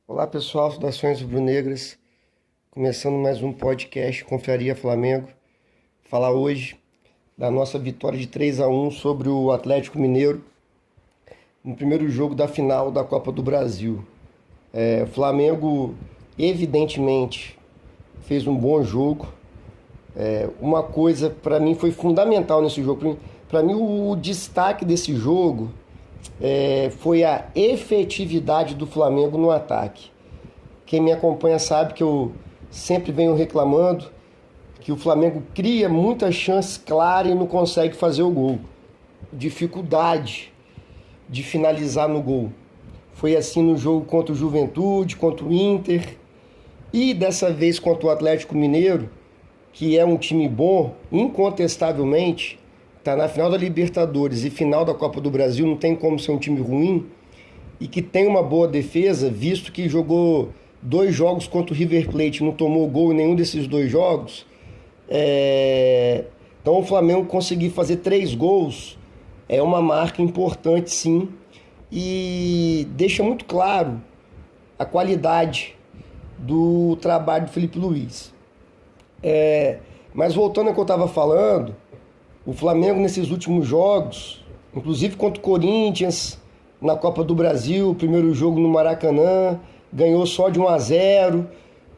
Olá pessoal, saudações rubro-negras, começando mais um podcast Confraria Flamengo. Falar hoje da nossa vitória de 3-1 sobre o Atlético Mineiro no primeiro jogo da final da Copa do Brasil. O Flamengo evidentemente fez um bom jogo. Uma coisa para mim foi fundamental nesse jogo. Para mim o destaque desse jogo foi a efetividade do Flamengo no ataque. Quem me acompanha sabe que eu sempre venho reclamando que o Flamengo cria muitas chances claras e não consegue fazer o gol. Dificuldade de finalizar no gol. Foi assim no jogo contra o Juventude, contra o Inter e dessa vez contra o Atlético Mineiro, que é um time bom, incontestavelmente. Está na final da Libertadores e final da Copa do Brasil, não tem como ser um time ruim e que tem uma boa defesa, visto que jogou 2 jogos contra o River Plate, não tomou gol em nenhum desses 2 jogos. Então o Flamengo conseguir fazer 3 gols é uma marca importante, sim, e deixa muito claro a qualidade do trabalho do Felipe Luiz. Mas voltando ao que eu estava falando, o Flamengo nesses últimos jogos, inclusive contra o Corinthians, na Copa do Brasil, primeiro jogo no Maracanã, ganhou só de 1-0,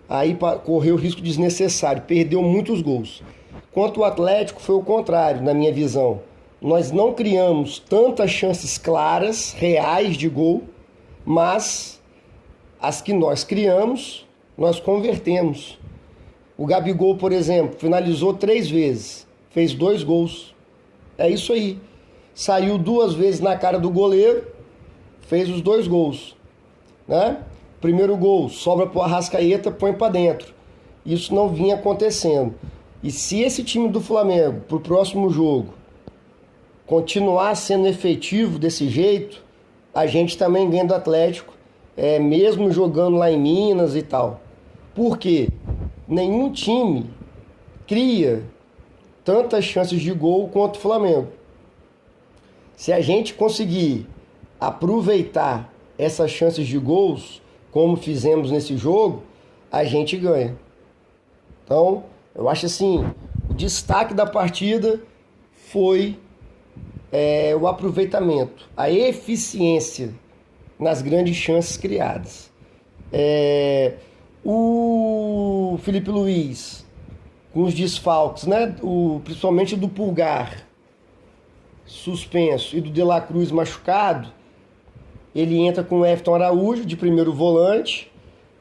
aí correu risco desnecessário, perdeu muitos gols. Quanto o Atlético foi o contrário, na minha visão. Nós não criamos tantas chances claras, reais de gol, mas as que nós criamos, nós convertemos. O Gabigol, por exemplo, finalizou 3 vezes. Fez 2 gols. É isso aí. Saiu 2 vezes na cara do goleiro, fez os 2 gols. Né? Primeiro gol, sobra pro Arrascaeta, põe para dentro. Isso não vinha acontecendo. E se esse time do Flamengo, pro próximo jogo, continuar sendo efetivo desse jeito, a gente também ganha do Atlético, mesmo jogando lá em Minas e tal. Por quê? Nenhum time cria tantas chances de gol quanto o Flamengo. Se a gente conseguir aproveitar essas chances de gols, como fizemos nesse jogo, a gente ganha. Então, eu acho assim, o destaque da partida foi o aproveitamento, a eficiência nas grandes chances criadas. O Felipe Luiz, com os desfalques, né? Principalmente do Pulgar suspenso e do De La Cruz machucado, ele entra com o Everton Araújo de primeiro volante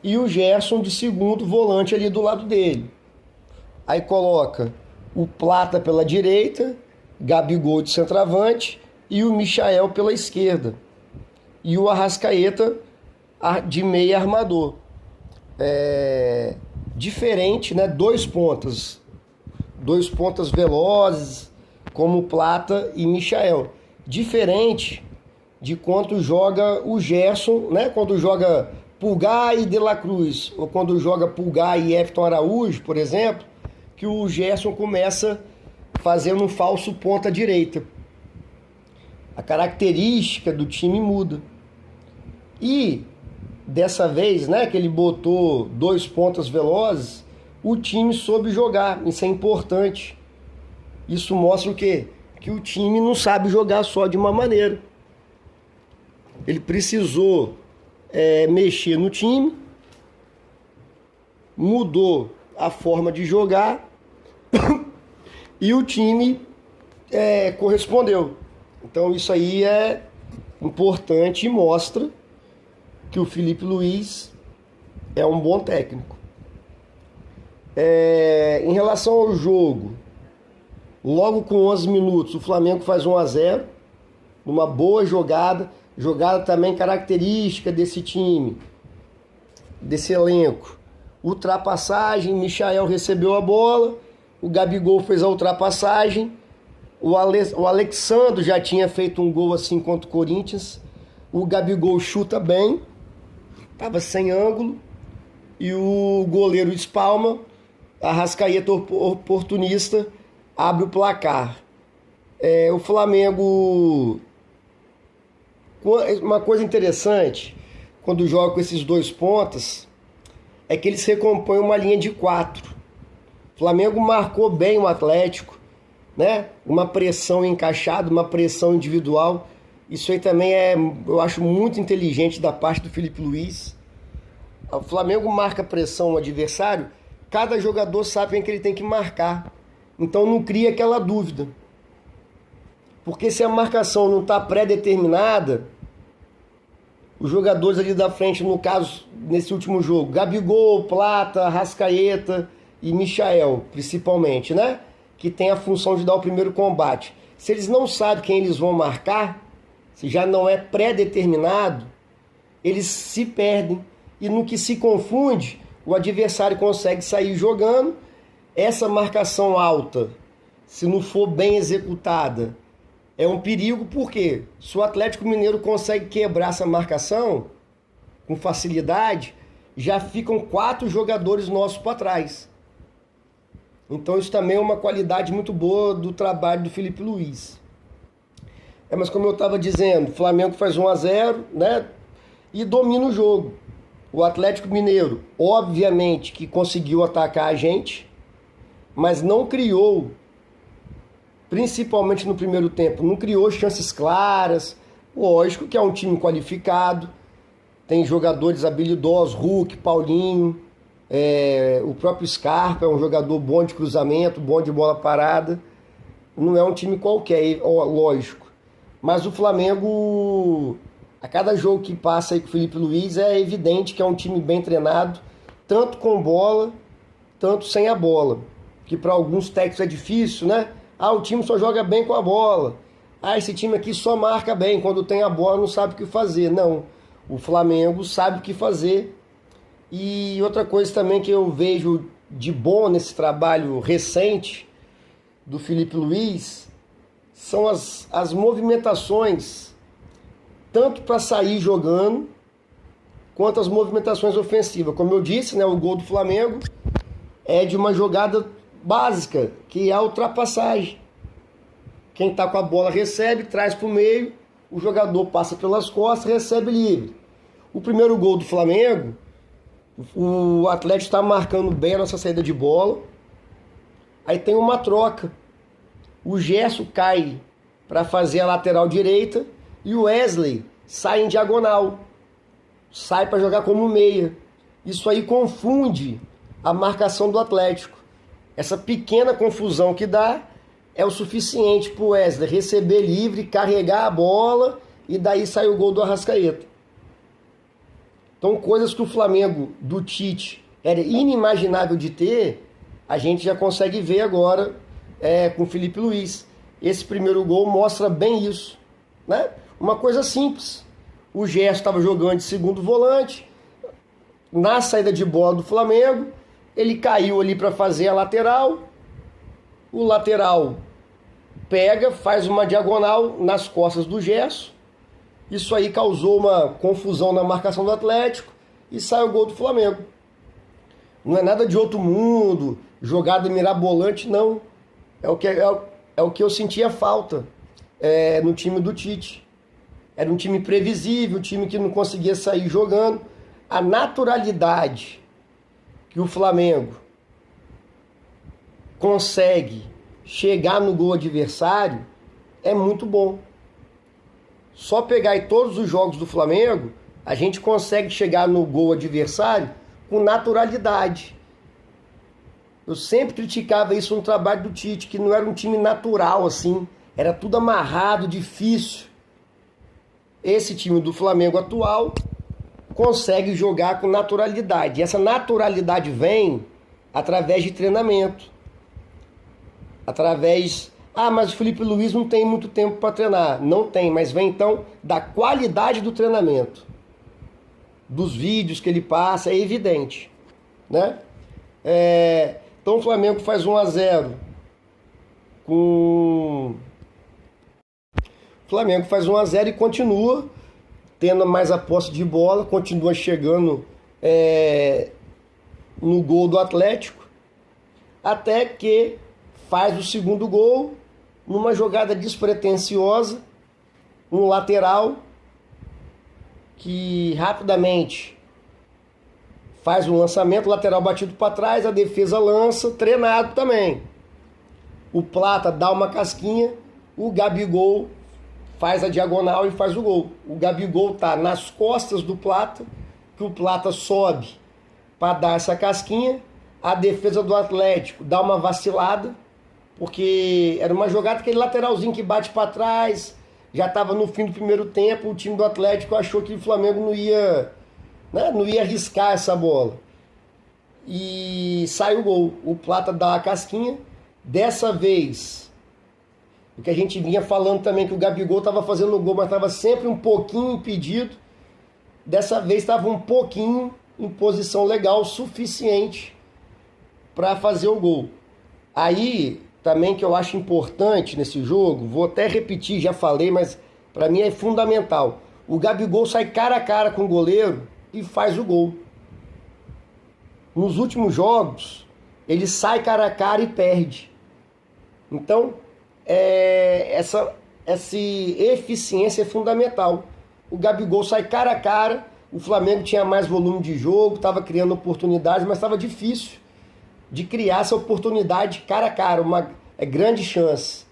e o Gerson de segundo volante ali do lado dele. Aí coloca o Plata pela direita, Gabigol de centroavante e o Michael pela esquerda. E o Arrascaeta de meia armador. Diferente, né? 2 pontas velozes, como Plata e Michael. Diferente de quando joga o Gerson, né? Quando joga Pulgar e De La Cruz, ou quando joga Pulgar e Everton Araújo, por exemplo, que o Gerson começa fazendo um falso ponta direita. A característica do time muda. E dessa vez, né, que ele botou 2 pontas velozes, o time soube jogar. Isso é importante. Isso mostra o quê? Que o time não sabe jogar só de uma maneira. Ele precisou mexer no time, mudou a forma de jogar e o time correspondeu. Então isso aí é importante e mostra que o Felipe Luiz é um bom técnico. Em relação ao jogo, logo com 11 minutos, o Flamengo faz 1-0, numa boa jogada também característica desse time, desse elenco. Ultrapassagem, Michael recebeu a bola, o Gabigol fez a ultrapassagem, o Alexandre já tinha feito um gol assim contra o Corinthians, o Gabigol chuta bem, estava sem ângulo, e o goleiro espalma, Arrascaeta oportunista, abre o placar. O Flamengo, uma coisa interessante, quando joga com esses dois pontas, é que eles recompõem uma linha de 4. O Flamengo marcou bem o Atlético, né? Uma pressão encaixada, uma pressão individual. Isso aí também eu acho muito inteligente da parte do Felipe Luiz. O Flamengo marca pressão no adversário, cada jogador sabe quem que ele tem que marcar. Então não cria aquela dúvida. Porque se a marcação não está pré-determinada, os jogadores ali da frente, no caso, nesse último jogo, Gabigol, Plata, Arrascaeta e Michael, principalmente, né? Que tem a função de dar o primeiro combate. Se eles não sabem quem eles vão marcar, se já não é pré-determinado, eles se perdem. E no que se confunde, o adversário consegue sair jogando. Essa marcação alta, se não for bem executada, é um perigo, porque se o Atlético Mineiro consegue quebrar essa marcação com facilidade, já ficam 4 jogadores nossos para trás. Então isso também é uma qualidade muito boa do trabalho do Felipe Luiz. Mas como eu estava dizendo, o Flamengo faz 1-0, né? E domina o jogo. O Atlético Mineiro, obviamente, que conseguiu atacar a gente, mas não criou, principalmente no primeiro tempo, não criou chances claras. Lógico que é um time qualificado, tem jogadores habilidosos, Hulk, Paulinho, o próprio Scarpa é um jogador bom de cruzamento, bom de bola parada. Não é um time qualquer, lógico. Mas o Flamengo, a cada jogo que passa aí com o Felipe Luiz, é evidente que é um time bem treinado, tanto com bola, tanto sem a bola. Que para alguns técnicos é difícil, né? O time só joga bem com a bola. Esse time aqui só marca bem, quando tem a bola não sabe o que fazer. Não, o Flamengo sabe o que fazer. E outra coisa também que eu vejo de bom nesse trabalho recente do Felipe Luiz são as movimentações, tanto para sair jogando, quanto as movimentações ofensivas. Como eu disse, né, o gol do Flamengo é de uma jogada básica, que é a ultrapassagem. Quem está com a bola recebe, traz para o meio, o jogador passa pelas costas, recebe livre. O primeiro gol do Flamengo, o Atlético está marcando bem a nossa saída de bola. Aí tem uma troca. O Gerson cai para fazer a lateral direita e o Wesley sai em diagonal. Sai para jogar como meia. Isso aí confunde a marcação do Atlético. Essa pequena confusão que dá é o suficiente para o Wesley receber livre, carregar a bola e daí sai o gol do Arrascaeta. Então, coisas que o Flamengo do Tite era inimaginável de ter, a gente já consegue ver agora com o Felipe Luiz. Esse primeiro gol mostra bem isso, né? Uma coisa simples. O Gerson estava jogando de segundo volante, na saída de bola do Flamengo, ele caiu ali para fazer a lateral, o lateral pega, faz uma diagonal nas costas do Gerson. Isso aí causou uma confusão na marcação do Atlético e sai o gol do Flamengo. Não é nada de outro mundo, jogada mirabolante, não. É o que eu sentia falta no time do Tite. Era um time previsível, um time que não conseguia sair jogando. A naturalidade que o Flamengo consegue chegar no gol adversário é muito bom. Só pegar aí todos os jogos do Flamengo, a gente consegue chegar no gol adversário com naturalidade. Eu sempre criticava isso no trabalho do Tite, que não era um time natural assim, era tudo amarrado, difícil. Esse time do Flamengo atual consegue jogar com naturalidade. E essa naturalidade vem através de treinamento. Mas o Felipe Luiz não tem muito tempo para treinar. Não tem, mas vem então da qualidade do treinamento. Dos vídeos que ele passa, é evidente, né? Então o Flamengo faz 1-0 O Flamengo faz 1-0 e continua tendo mais a posse de bola, continua chegando no gol do Atlético, até que faz o segundo gol numa jogada despretensiosa, um lateral, que rapidamente faz um lançamento, lateral batido para trás, a defesa lança, treinado também. O Plata dá uma casquinha, o Gabigol faz a diagonal e faz o gol. O Gabigol tá nas costas do Plata, que o Plata sobe para dar essa casquinha. A defesa do Atlético dá uma vacilada, porque era uma jogada, aquele lateralzinho que bate para trás, já estava no fim do primeiro tempo, o time do Atlético achou que o Flamengo não ia arriscar essa bola. E sai o gol. O Plata dá a casquinha. Dessa vez, o que a gente vinha falando também, que o Gabigol estava fazendo o gol, mas estava sempre um pouquinho impedido. Dessa vez estava um pouquinho em posição legal, suficiente para fazer o gol. Aí, também que eu acho importante nesse jogo, vou até repetir, já falei, mas para mim é fundamental. O Gabigol sai cara a cara com o goleiro e faz o gol. Nos últimos jogos, ele sai cara a cara e perde. Então, essa eficiência é fundamental. O Gabigol sai cara a cara, o Flamengo tinha mais volume de jogo, estava criando oportunidades, mas estava difícil de criar essa oportunidade cara a cara, uma grande chance.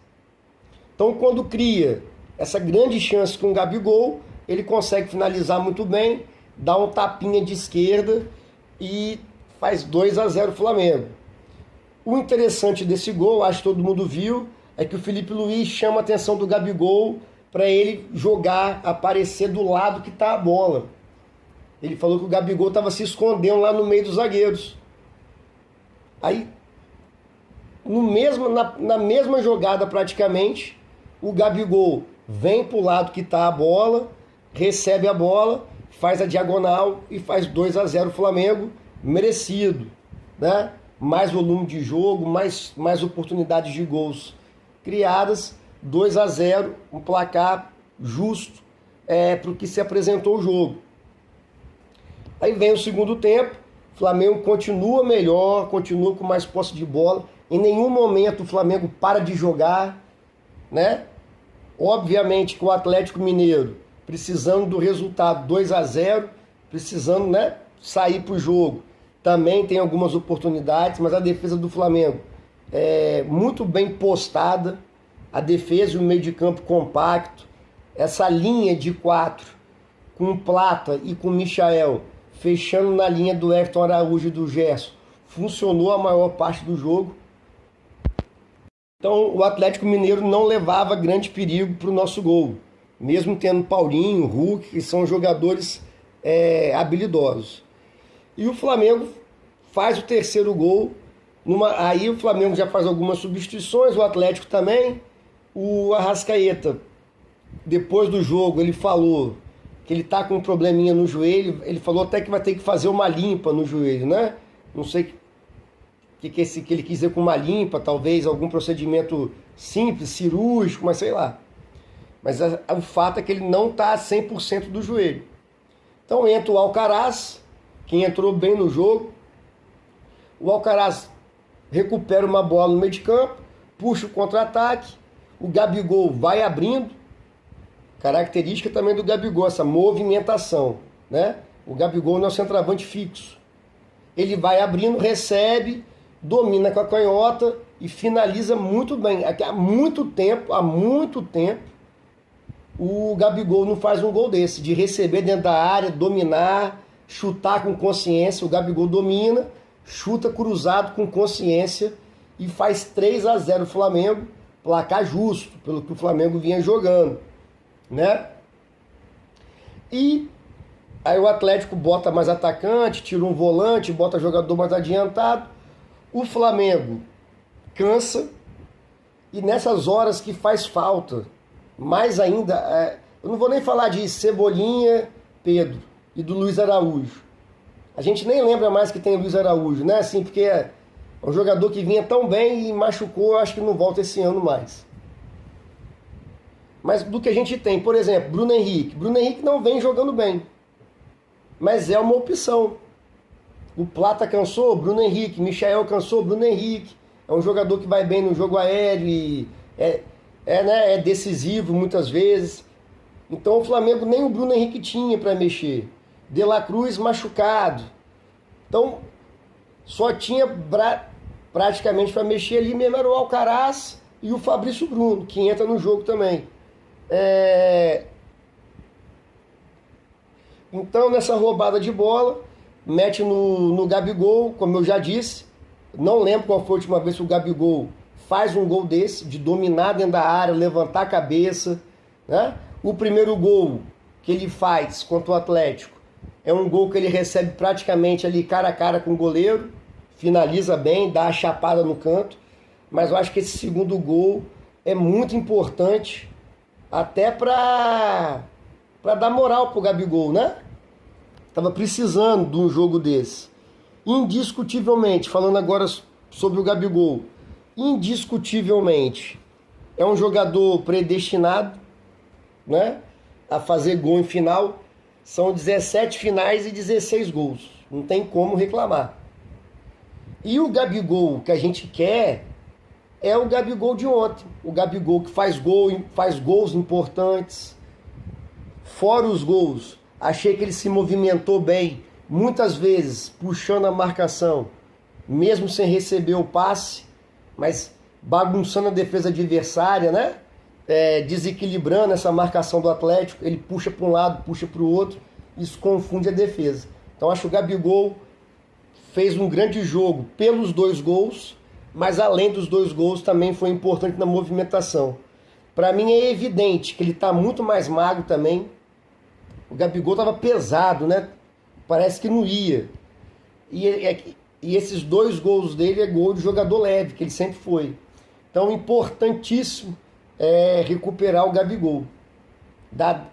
Então, quando cria essa grande chance com o Gabigol, ele consegue finalizar muito bem, dá um tapinha de esquerda e faz 2-0 Flamengo. O interessante desse gol, acho que todo mundo viu, é que o Felipe Luiz chama a atenção do Gabigol para ele jogar, aparecer do lado que está a bola. Ele falou que o Gabigol estava se escondendo lá no meio dos zagueiros. Aí, na mesma jogada praticamente, o Gabigol vem para o lado que está a bola, recebe a bola, faz a diagonal e faz 2-0 Flamengo, merecido, né? Mais volume de jogo, mais oportunidades de gols criadas, 2-0, um placar justo para o que se apresentou o jogo. Aí vem o segundo tempo, o Flamengo continua melhor, continua com mais posse de bola, em nenhum momento o Flamengo para de jogar, né? Obviamente que o Atlético Mineiro, precisando do resultado 2-0, precisando, né, sair para o jogo, também tem algumas oportunidades, mas a defesa do Flamengo é muito bem postada, a defesa e o meio de campo compacto, essa linha de 4 com o Plata e com o Michael, fechando na linha do Everton Araújo e do Gerson, funcionou a maior parte do jogo. Então o Atlético Mineiro não levava grande perigo para o nosso gol, mesmo tendo Paulinho, Hulk, que são jogadores habilidosos. E o Flamengo faz o terceiro gol. Aí o Flamengo já faz algumas substituições, o Atlético também. O Arrascaeta, depois do jogo, ele falou que ele está com um probleminha no joelho. Ele falou até que vai ter que fazer uma limpa no joelho, né? Não sei o que ele quis dizer com uma limpa, talvez algum procedimento simples, cirúrgico, mas sei lá. Mas o fato é que ele não está a 100% do joelho. Então entra o Alcaraz, que entrou bem no jogo. O Alcaraz recupera uma bola no meio de campo, puxa o contra-ataque, o Gabigol vai abrindo, característica também do Gabigol, essa movimentação, né? O Gabigol não é um centroavante fixo. Ele vai abrindo, recebe, domina com a canhota e finaliza muito bem. Há muito tempo, o Gabigol não faz um gol desse, de receber dentro da área, dominar, chutar com consciência. O Gabigol domina, chuta cruzado com consciência e faz 3-0 Flamengo, placar justo, pelo que o Flamengo vinha jogando, né? E aí o Atlético bota mais atacante, tira um volante, bota jogador mais adiantado. O Flamengo cansa e nessas horas que faz falta, mais ainda, eu não vou nem falar de Cebolinha, Pedro e do Luiz Araújo. A gente nem lembra mais que tem Luiz Araújo, né? Assim, porque é um jogador que vinha tão bem e machucou, eu acho que não volta esse ano mais. Mas do que a gente tem, por exemplo, Bruno Henrique. Bruno Henrique não vem jogando bem, mas é uma opção. O Plata cansou, Bruno Henrique. Michael cansou, Bruno Henrique. É um jogador que vai bem no jogo aéreo e é decisivo muitas vezes. Então o Flamengo nem o Bruno Henrique tinha para mexer. De La Cruz machucado. Então só tinha praticamente para mexer ali mesmo era o Alcaraz e o Fabrício Bruno, que entra no jogo também. Então nessa roubada de bola, mete no Gabigol, como eu já disse. Não lembro qual foi a última vez que o Gabigol faz um gol desse, de dominar dentro da área, levantar a cabeça, né? O primeiro gol que ele faz contra o Atlético é um gol que ele recebe praticamente ali cara a cara com o goleiro, finaliza bem, dá a chapada no canto, mas eu acho que esse segundo gol é muito importante, até para dar moral pro Gabigol, né? Tava precisando de um jogo desse. Indiscutivelmente, falando agora sobre o Gabigol, indiscutivelmente é um jogador predestinado, né, a fazer gol em final. São 17 finais e 16 gols. Não tem como reclamar. E o Gabigol que a gente quer é o Gabigol de ontem. O Gabigol que faz gols importantes. Fora os gols, achei que ele se movimentou bem, muitas vezes puxando a marcação, mesmo sem receber o passe, mas bagunçando a defesa adversária, né? Desequilibrando essa marcação do Atlético. Ele puxa para um lado, puxa para o outro, isso confunde a defesa. Então acho que o Gabigol fez um grande jogo pelos 2 gols, mas além dos 2 gols também foi importante na movimentação. Para mim é evidente que ele está muito mais magro também. O Gabigol estava pesado, né? Parece que não ia. E esses 2 gols dele é gol de jogador leve, que ele sempre foi. Então importantíssimo recuperar o Gabigol.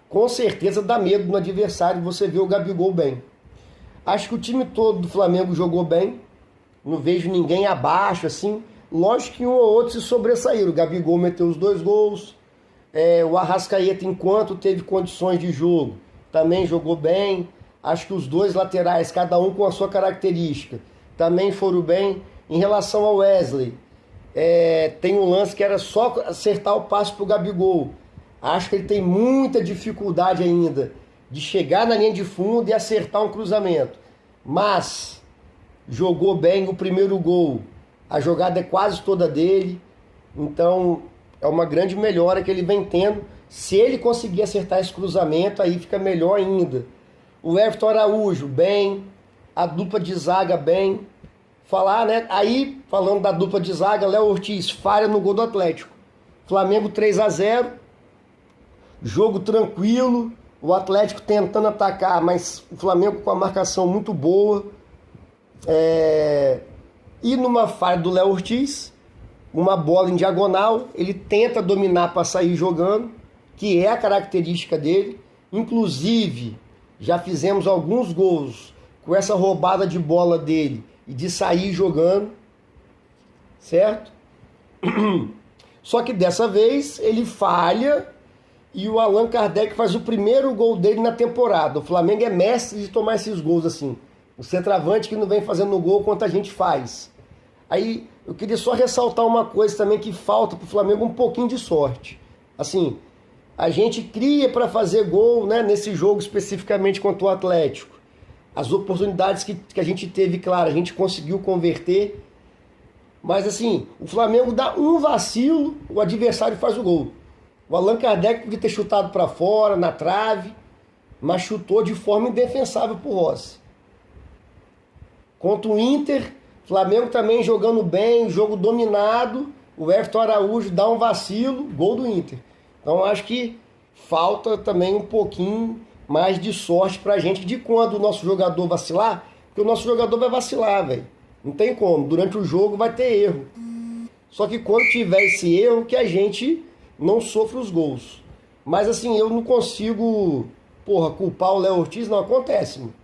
Com certeza dá medo no adversário você ver o Gabigol bem. Acho que o time todo do Flamengo jogou bem. Não vejo ninguém abaixo, assim. Lógico que um ou outro se sobressaíram. O Gabigol meteu os 2 gols. O Arrascaeta, enquanto teve condições de jogo, também jogou bem. Acho que os 2 laterais, cada um com a sua característica, também foram bem. Em relação ao Wesley, tem um lance que era só acertar o passe para o Gabigol. Acho que ele tem muita dificuldade ainda de chegar na linha de fundo e acertar um cruzamento. Mas jogou bem o primeiro gol. A jogada é quase toda dele. Então é uma grande melhora que ele vem tendo. Se ele conseguir acertar esse cruzamento, aí fica melhor ainda. O Everton Araújo, bem. A dupla de zaga, bem. Aí, falando da dupla de zaga, Léo Ortiz falha no gol do Atlético. Flamengo 3-0. Jogo tranquilo. O Atlético tentando atacar, mas o Flamengo com a marcação muito boa. E numa falha do Léo Ortiz, uma bola em diagonal, ele tenta dominar para sair jogando, que é a característica dele. Inclusive, já fizemos alguns gols com essa roubada de bola dele e de sair jogando, certo? Só que dessa vez ele falha e o Allan Kardec faz o primeiro gol dele na temporada. O Flamengo é mestre de tomar esses gols assim. O centroavante que não vem fazendo gol quanto a gente faz. Aí eu queria só ressaltar uma coisa também que falta para o Flamengo, um pouquinho de sorte. Assim, a gente cria para fazer gol, né, nesse jogo especificamente contra o Atlético. As oportunidades que a gente teve, claro, a gente conseguiu converter. Mas assim, o Flamengo dá um vacilo, o adversário faz o gol. O Allan Kardec podia ter chutado para fora, na trave, mas chutou de forma indefensável pro Rossi. Contra o Inter, Flamengo também jogando bem, jogo dominado, o Everton Araújo dá um vacilo, gol do Inter. Então acho que falta também um pouquinho mais de sorte pra gente de quando o nosso jogador vacilar, porque o nosso jogador vai vacilar, velho. Não tem como, durante o jogo vai ter erro. Só que quando tiver esse erro, que a gente não sofra os gols. Mas assim, eu não consigo, culpar o Léo Ortiz, não acontece, mano.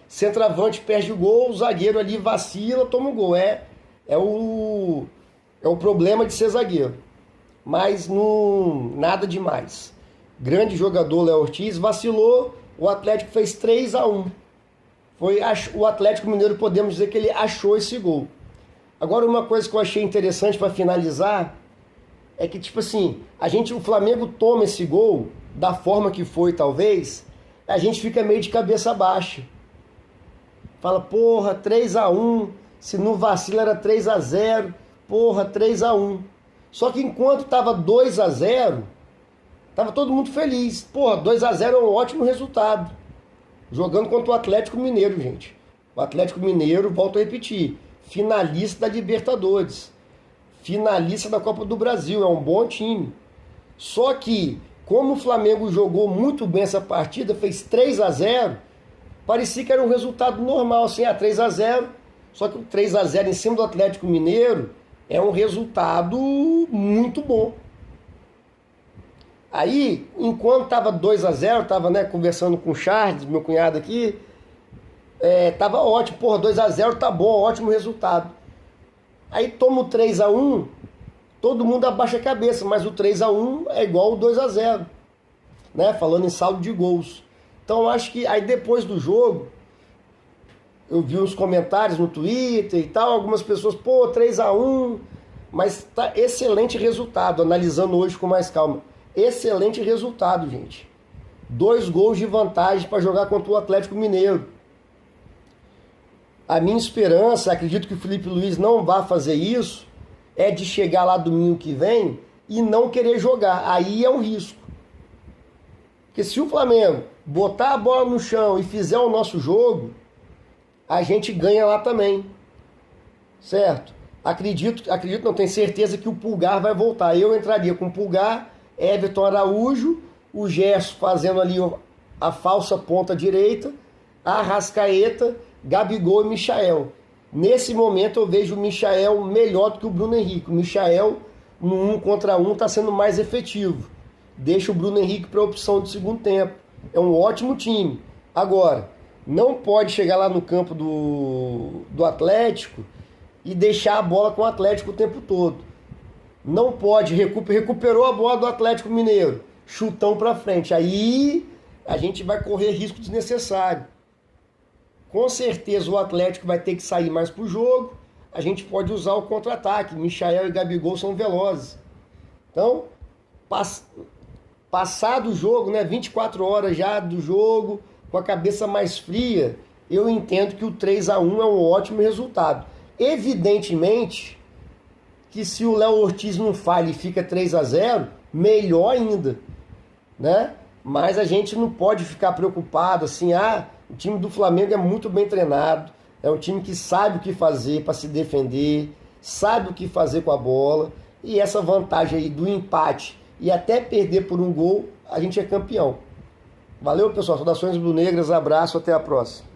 Centroavante perde o gol, o zagueiro ali vacila, toma o gol. É o problema de ser zagueiro. Mas não, nada demais. Grande jogador Léo Ortiz, vacilou, o Atlético fez 3-1. O Atlético Mineiro, podemos dizer que ele achou esse gol. Agora, uma coisa que eu achei interessante para finalizar é que, tipo assim, o Flamengo toma esse gol da forma que foi, talvez, a gente fica meio de cabeça baixa. Fala, porra, 3-1, se não vacila era 3-0, porra, 3-1. Só que enquanto tava 2-0, tava todo mundo feliz. Porra, 2-0 é um ótimo resultado. Jogando contra o Atlético Mineiro, gente. O Atlético Mineiro, volto a repetir, finalista da Libertadores, finalista da Copa do Brasil, é um bom time. Só que, como o Flamengo jogou muito bem essa partida, fez 3-0, parecia que era um resultado normal, assim, 3-0, só que o 3-0 em cima do Atlético Mineiro é um resultado muito bom. Aí, enquanto estava 2-0, estava, né, conversando com o Charles, meu cunhado aqui, tava ótimo, porra, 2-0 tá bom, ótimo resultado. Aí toma o 3-1, todo mundo abaixa a cabeça, mas o 3-1 é igual o 2-0, né, falando em saldo de gols. Então eu acho que aí depois do jogo, eu vi uns comentários no Twitter e tal, algumas pessoas, pô, 3-1, mas tá excelente resultado, analisando hoje com mais calma. Excelente resultado, gente. 2 gols de vantagem para jogar contra o Atlético Mineiro. A minha esperança, acredito que o Felipe Luiz não vai fazer isso, é de chegar lá domingo que vem e não querer jogar. Aí é um risco. Porque se o Flamengo botar a bola no chão e fizer o nosso jogo, a gente ganha lá também. Certo? Acredito, não tenho certeza que o Pulgar vai voltar. Eu entraria com o Pulgar, Everton Araújo, o Gerson fazendo ali a falsa ponta direita, Arrascaeta, Gabigol e Michael. Nesse momento eu vejo o Michael melhor do que o Bruno Henrique. O Michael no 1 contra 1 está sendo mais efetivo. Deixa o Bruno Henrique para a opção de segundo tempo. É um ótimo time. Agora, não pode chegar lá no campo do Atlético e deixar a bola com o Atlético o tempo todo. Não pode, recuperou a bola do Atlético Mineiro, chutão para frente. Aí a gente vai correr risco desnecessário. Com certeza o Atlético vai ter que sair mais pro jogo. A gente pode usar o contra-ataque. Michael e Gabigol são velozes. Então, passado o jogo, né, 24 horas já do jogo, com a cabeça mais fria, eu entendo que o 3-1 é um ótimo resultado. Evidentemente que se o Léo Ortiz não falha e fica 3-0, melhor ainda, né? Mas a gente não pode ficar preocupado assim, o time do Flamengo é muito bem treinado, é um time que sabe o que fazer para se defender, sabe o que fazer com a bola, e essa vantagem aí do empate e até perder por um gol, a gente é campeão. Valeu, pessoal, saudações rubro-negras, abraço, até a próxima.